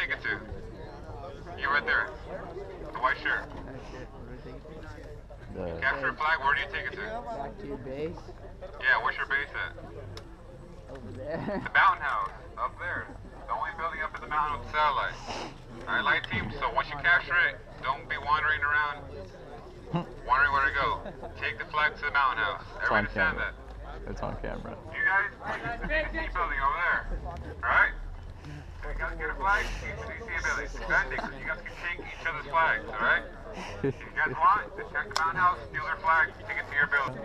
take it to? You right there. The white shirt. Capture a flag, where do you take it to? Back to your base. Yeah, where's your base at? Over there. The mountain house, up there. The only building up in the mountain with the satellite. Alright, light team, so once you capture it, don't be wandering around, wondering where to go. Take the flag to the mountain house. Everybody understand that? It's on camera. You guys, CC building over there. Alright? So you guys get a flag, CC building. Defending, so you guys can take each other's flags, alright? If you guys want, just check the mountain house, steal their flag, take it to your building.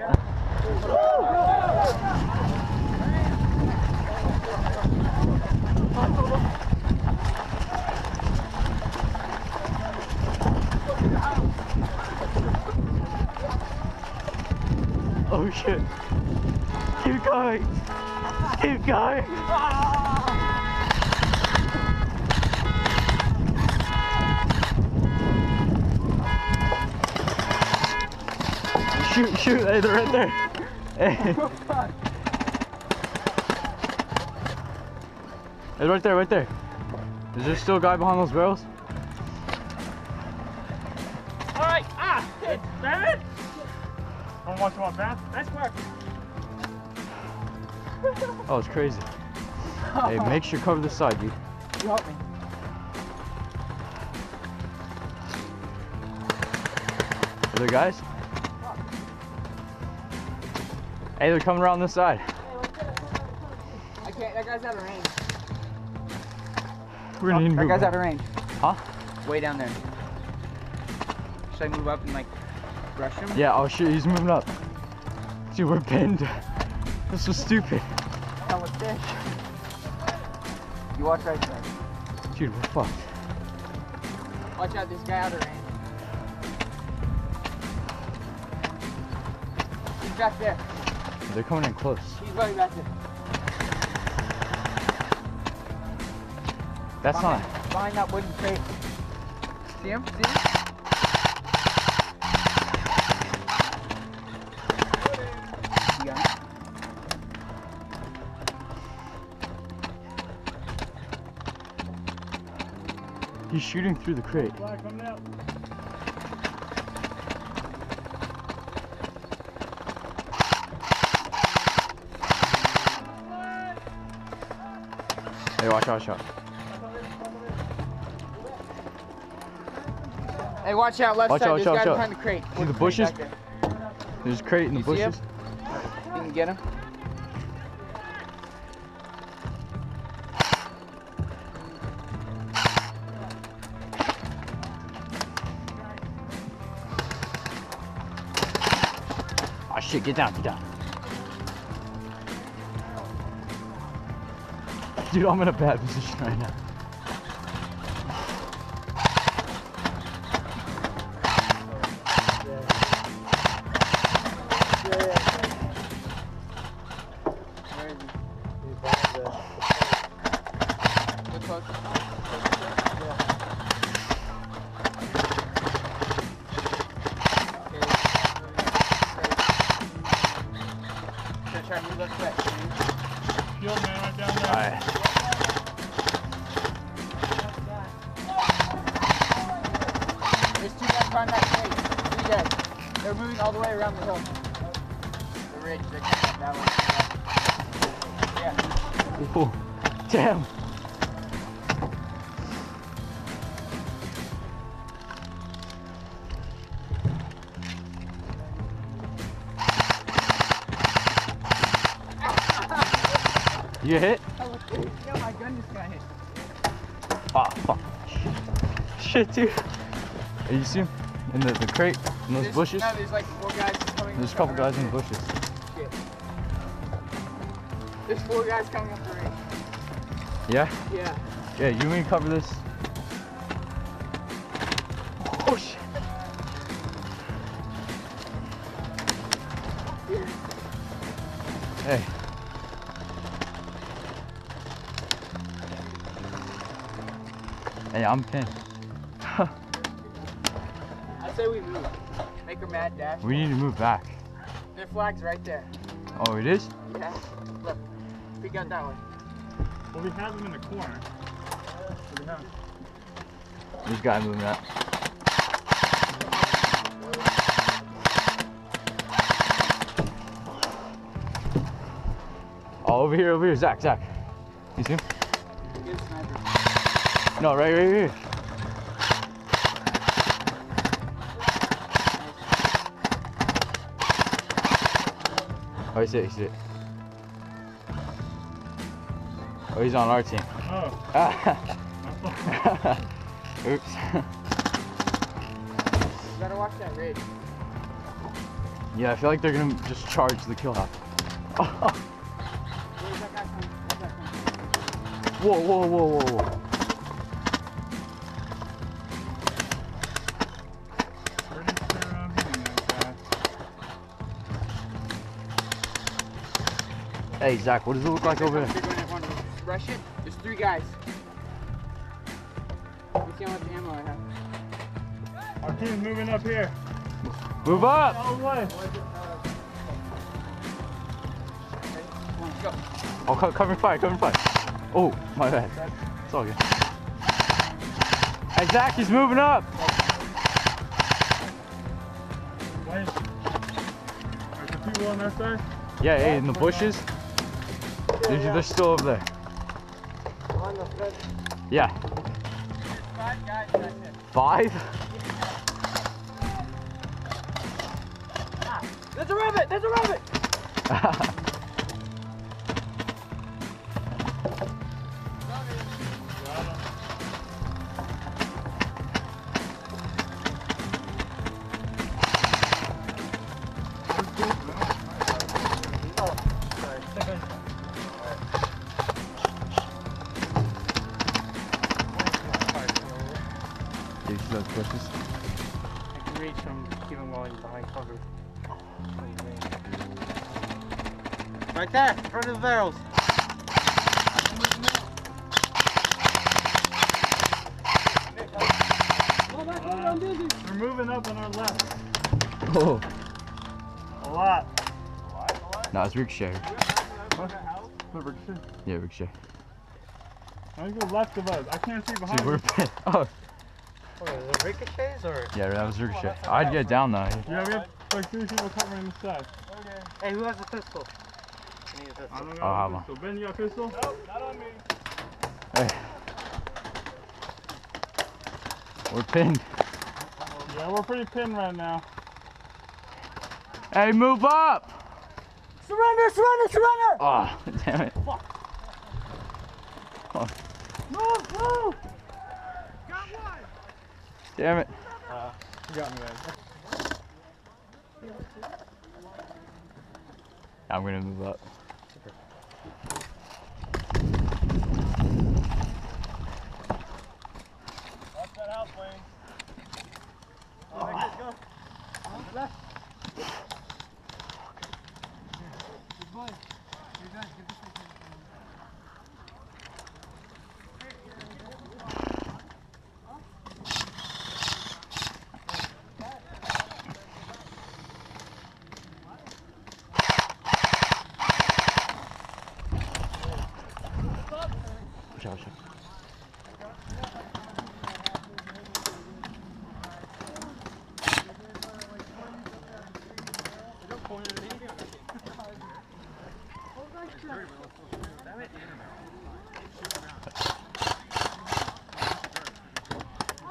Oh shit. Keep going. Keep going. Shoot, shoot. Hey, they're right there. Hey. Hey, right there, right there. Is there still a guy behind those barrels? Alright, damn it! Don't want to advance. Nice work. Oh, it's crazy. Hey, make sure you cover this side, dude. You help me. Are there guys? Hey, they're coming around this side. I can't, that guy's out of range. We're gonna need to That move guy's back. out of range. Huh? Way down there. Should I move up and like brush him? Yeah, oh shit, he's moving up. Dude, we're pinned. This was stupid. Hell with fish. You watch right there. Dude, we're fucked. Watch out, this guy out of range. He's back there. They're coming in close. He's right back there. That's behind, not. behind that wooden crate. See him? See him? You got him? He's shooting through the crate. Hey, watch out, watch out. Hey, watch out, left Watch side. out, There's watch a guy out, watch behind the crate. See the Wooden crate bushes? back there. There's a crate in the You see him? bushes. You can get him. Oh shit, get down, get down. Dude, I'm in a bad position right now. Try to move left way. Field man right down there. Alright. There's two guys behind that crate. Three guys. They're moving all the way around the hill. The ridge. They're coming up that way. Yeah. Ooh, damn. You hit? Yo, my gun just got hit. Ah, fuck. Shit, dude. Hey, you see him? In the crate? In those bushes? No, there's like 4 guys coming. There's a couple guys in the bushes. Shit. There's 4 guys coming up the range. Yeah? Yeah. Yeah, you want me to cover this? Oh, shit. Hey. Hey, I'm pinned. I say we move. Make her mad dash. We need to move back. Their flag's right there. Oh, it is? Yeah. Look. We got that one. Well, we have them in the corner. So we have There's a guy moving up. Oh, over here, Zach. You see him? No, right here. Oh, you see it. Oh, he's on our team. Oh. Oops. You gotta watch that ridge. Yeah, I feel like they're gonna just charge the kill house. Where's that guy coming? Where's that coming? Whoa. Hey, Zach, what does it look like over there? Rush it. There's 3 guys. Let me see how much ammo I have. Our team's moving up here. Move up! All the way. Come on, go. Oh, cover fire. Oh, my bad. It's all good. Hey, Zach, he's moving up! Wait. Are there people on that side? Yeah, hey, in the bushes. They're still over there. Yeah. 5 guys, that's it. 5? There's a rabbit! Did you see those bushes? I can reach from even while he's behind cover. Right there, in front of the barrels. They're moving up on our left. Oh. A lot. No, it's Ricochet. What? Ricochet? Yeah, Ricochet. I think they're left of us. I can't see behind See, we're us. Oh. Is it ricochets or? Yeah, that was Ricochet. I'd get down though. Yeah, we have like 3 people covering the side. Hey, who has a pistol? I don't know. I'll have one. So Ben, you got a pistol? Nope, not on me. Hey. We're pinned. Yeah, we're pretty pinned right now. Hey, move up! Surrender! Oh, damn it. Oh, Move! damn it. You got me, guys. I'm gonna move up. Watch that house, Wayne. Let's go. Left. Good boy. You guys, get this thing. Watch out.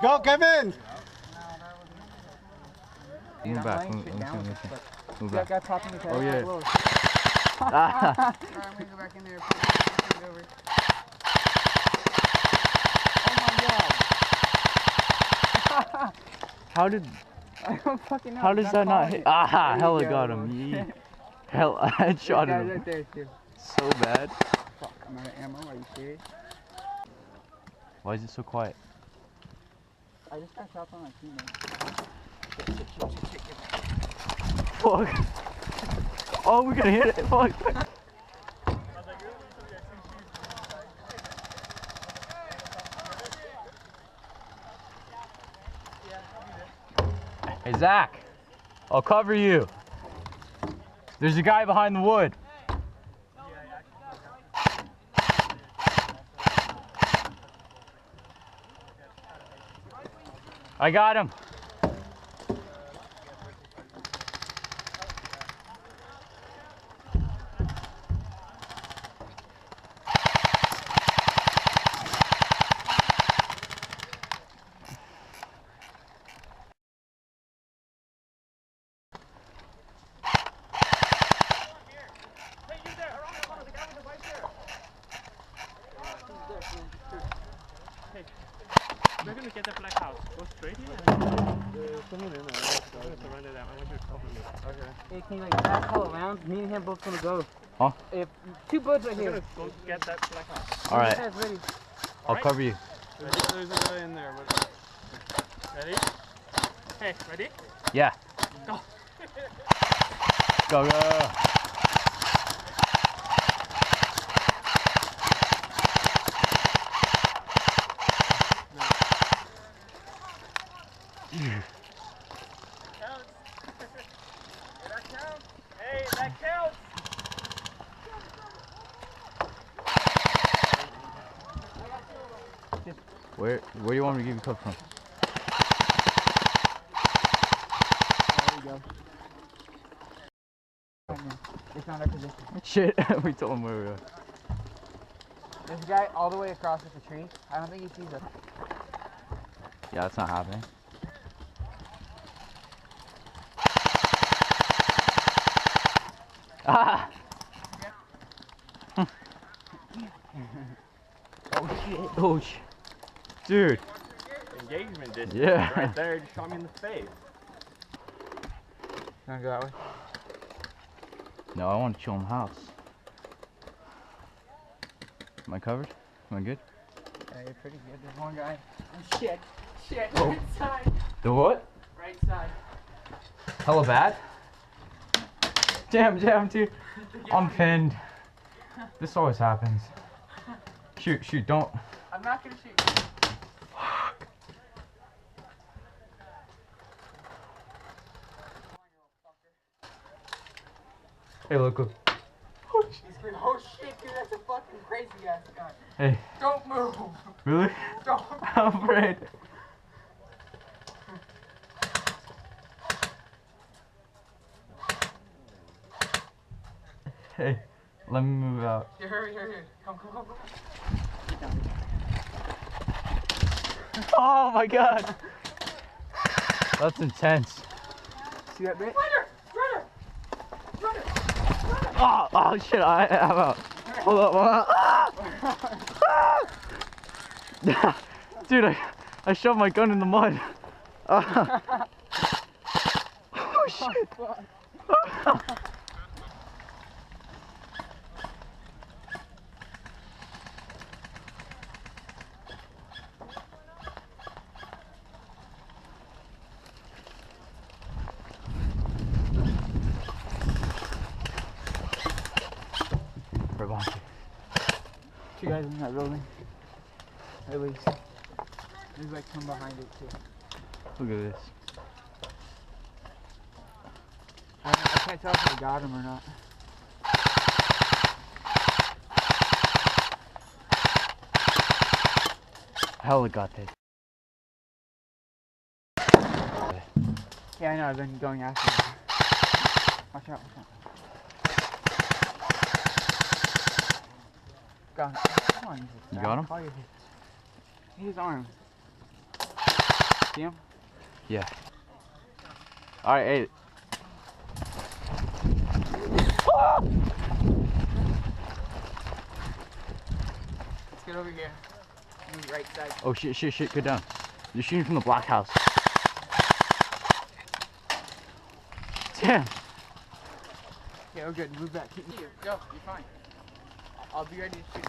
Go, Kevin! Move back. Move That back. guy popping his head. Oh, yeah. Alright, Ah. I'm gonna go back in there. Put it over. Oh my god. How did? I don't fucking know. How does that not hit? Aha! Hella got him. Yee. Hell, I headshotted Guys him. right there too. So bad. Fuck, I'm out of ammo. Are you serious? Why is it so quiet? I just got shot by my teammate. Fuck. Oh, we're gonna hit it. Fuck. Hey, Zach. I'll cover you. There's a guy behind the wood. I got him. We're gonna get the black house. Go straight here. There's someone in there. I'm gonna surrender them. I want you to cover me. Okay. Hey, can you like back all around? Me and him both gonna go. Huh? If two birds right We're here. gonna go get that black house. All right. Guys ready? I'll cover you. There's a guy in there. Ready? Hey, ready? Yeah. Go. Go, go. Counts. That counts. Hey, that counts. Where do you want me to give you cover from? There we go. They found our position. Shit, we told him where we were. There's a guy all the way across with the tree. I don't think he sees us. Yeah, that's not happening. Ah! Oh shit. Oh shit. Dude. Engagement distance. Yeah. Right there, you shot me in the face. You wanna go that way? No, I want to chill in the house. Am I covered? Am I good? Yeah, you're pretty good. There's one guy. Oh shit. Shit. Oh. Right side. The what? Right side. Hella bad? Damn, dude. I'm pinned. This always happens. Shoot, don't. I'm not gonna shoot. Hey, look. Oh shit, dude, that's a fucking crazy ass guy. Hey. Don't move. Really? Don't. I'm afraid. Hey, let me move out. Here. Come. Oh my god. That's intense. See that bit? Runner! Oh shit, I'm out. Hold up. Ah! Dude, I shoved my gun in the mud. Oh shit. Two guys in that building. At least. There's like some behind it too. Look at this. I can't tell if I got him or not. Hella got this. Yeah, I know, I've been going after him. Watch out. Got him. Come on, You got him? Call your hits. His arm. See him? Yeah. Alright, hey. Let's get over here. Move right side. Oh shit, go down. You're shooting from the black house. Damn. Okay, we're good. Move back. Keep me here. Go. You're fine. I'll be ready to shoot.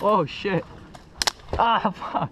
Oh shit. Ah, fuck.